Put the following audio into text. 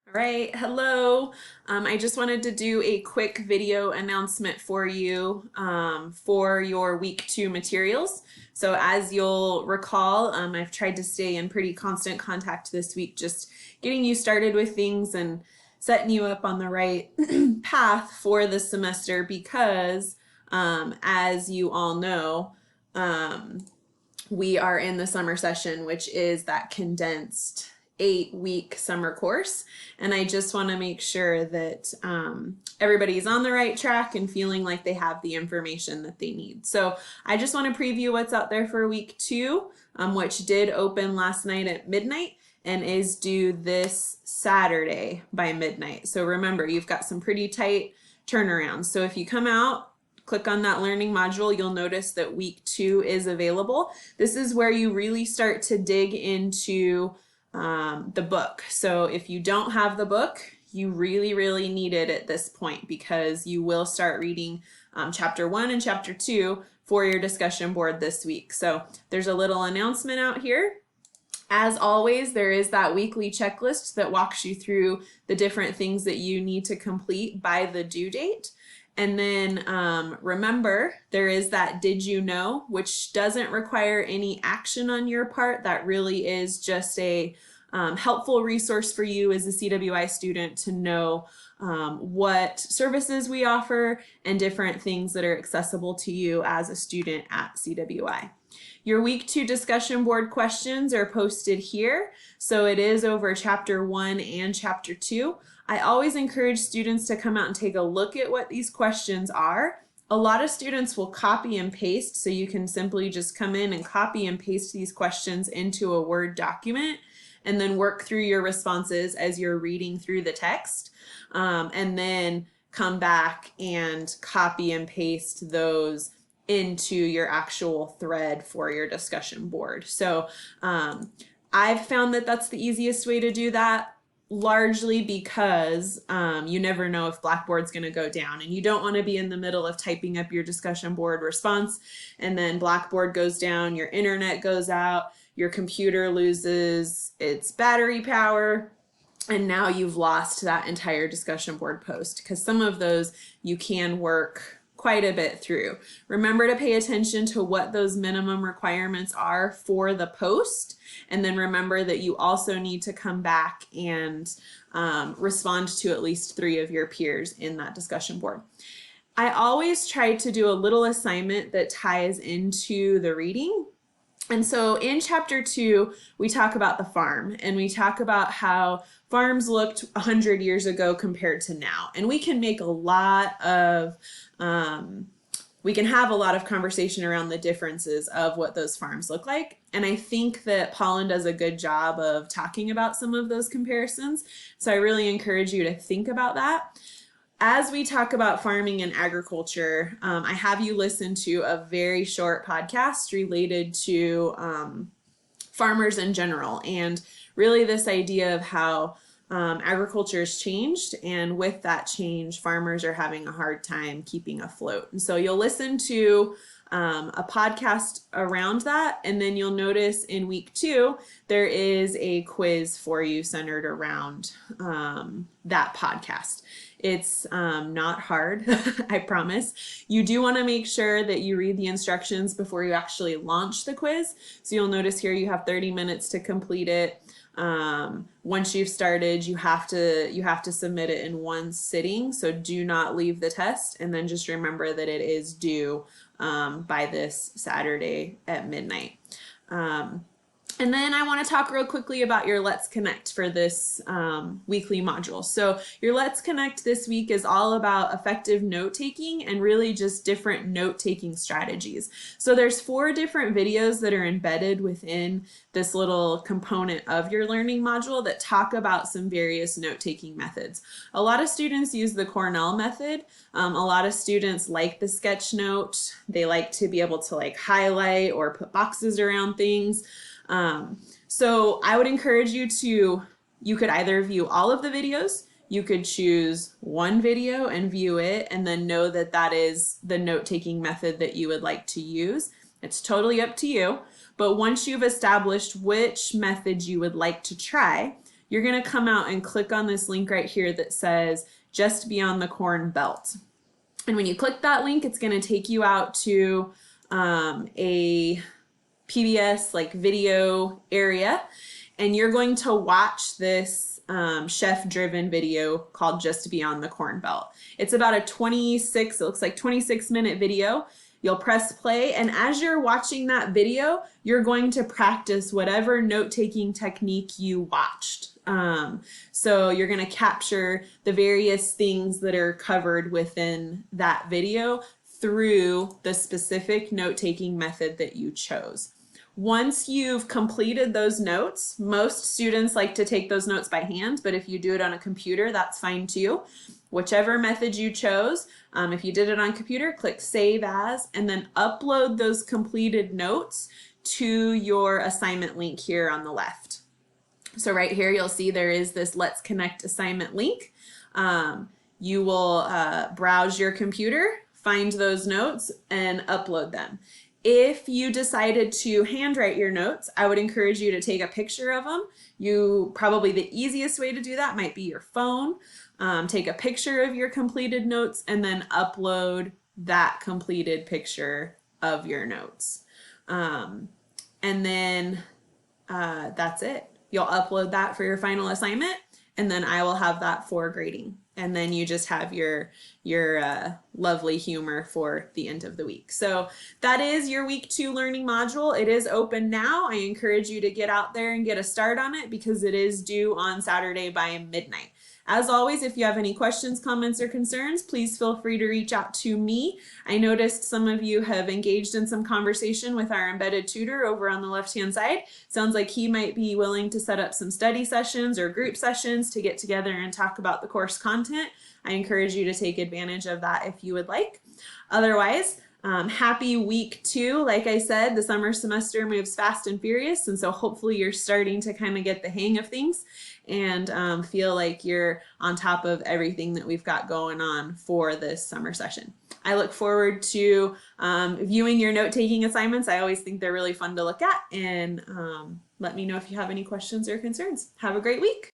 All right, hello. I just wanted to do a quick video announcement for you for your week 2 materials. So as you'll recall, I've tried to stay in pretty constant contact this week, just getting you started with things and setting you up on the right path for the semester because as you all know, we are in the summer session, which is that condensed 8-week summer course. And I just want to make sure that everybody's on the right track and feeling like they have the information that they need. So I just want to preview what's out there for week 2, which did open last night at midnight and is due this Saturday by midnight. So remember, you've got some pretty tight turnarounds. So if you come out, click on that learning module, you'll notice that week 2 is available. This is where you really start to dig into the book. So if you don't have the book, you really need it at this point because you will start reading chapter 1 and chapter 2 for your discussion board this week. So there's a little announcement out here. As always, there is that weekly checklist that walks you through the different things that you need to complete by the due date. And then remember, there is that did you know, which doesn't require any action on your part. That really is just a helpful resource for you as a CWI student to know what services we offer and different things that are accessible to you as a student at CWI. Your week 2 discussion board questions are posted here. So it is over chapter 1 and chapter 2. I always encourage students to come out and take a look at what these questions are. A lot of students will copy and paste, so you can simply just come in and copy and paste these questions into a Word document and then work through your responses as you're reading through the text, and then come back and copy and paste those into your actual thread for your discussion board. So I've found that that's the easiest way to do that, largely because you never know if Blackboard's going to go down, and you don't want to be in the middle of typing up your discussion board response and then Blackboard goes down, your internet goes out, your computer loses its battery power, and now you've lost that entire discussion board post, because some of those you can work quite a bit through. Remember to pay attention to what those minimum requirements are for the post, and then remember that you also need to come back and respond to at least 3 of your peers in that discussion board. I always try to do a little assignment that ties into the reading. And so in chapter 2, we talk about the farm, and we talk about how farms looked 100 years ago compared to now. And we can make a lot of, we can have a lot of conversation around the differences of what those farms look like. And I think that Pollen does a good job of talking about some of those comparisons. So I really encourage you to think about that. As we talk about farming and agriculture, I have you listen to a very short podcast related to farmers in general, and really this idea of how agriculture has changed, and with that change, farmers are having a hard time keeping afloat. And so you'll listen to a podcast around that, and then you'll notice in week 2 there is a quiz for you centered around that podcast. It's not hard, I promise. You do want to make sure that you read the instructions before you actually launch the quiz. So you'll notice here you have 30 minutes to complete it. Once you've started, you have to submit it in one sitting. So do not leave the test, and then just remember that it is due by this Saturday at midnight. And then I want to talk real quickly about your Let's Connect for this weekly module. So your Let's Connect this week is all about effective note-taking and really just different note-taking strategies. So there's 4 different videos that are embedded within this little component of your learning module that talk about some various note-taking methods. A lot of students use the Cornell method. A lot of students like the sketch note. They like to be able to like highlight or put boxes around things. So I would encourage you to, you could either view all of the videos, you could choose one video and view it and then know that that is the note-taking method that you would like to use. It's totally up to you. But once you've established which method you would like to try, you're going to come out and click on this link right here that says Just Beyond the Corn Belt. And when you click that link, it's going to take you out to a PBS like video area, and you're going to watch this chef-driven video called Just Beyond the Corn Belt. It's about a 26-minute video. You'll press play, and as you're watching that video, you're going to practice whatever note-taking technique you watched. So you're going to capture the various things that are covered within that video through the specific note-taking method that you chose. Once you've completed those notes, most students like to take those notes by hand, but if you do it on a computer, that's fine too. Whichever method you chose, if you did it on computer, click Save As, and then upload those completed notes to your assignment link here on the left. So right here, you'll see there is this Let's Connect assignment link. You will browse your computer, find those notes, and upload them. If you decided to handwrite your notes, I would encourage you to take a picture of them. Probably the easiest way to do that might be your phone. Take a picture of your completed notes and then upload that completed picture of your notes. And then that's it. You'll upload that for your final assignment, and then I will have that for grading. And then you just have your lovely humor for the end of the week. So that is your week 2 learning module. It is open now. I encourage you to get out there and get a start on it because it is due on Saturday by midnight. As always, if you have any questions, comments, or concerns, please feel free to reach out to me. I noticed some of you have engaged in some conversation with our embedded tutor over on the left-hand side. Sounds like he might be willing to set up some study sessions or group sessions to get together and talk about the course content. I encourage you to take advantage of that if you would like. Otherwise, happy week 2. Like I said, the summer semester moves fast and furious, and so hopefully you're starting to kind of get the hang of things and feel like you're on top of everything that we've got going on for this summer session. I look forward to viewing your note-taking assignments. I always think they're really fun to look at, and let me know if you have any questions or concerns. Have a great week.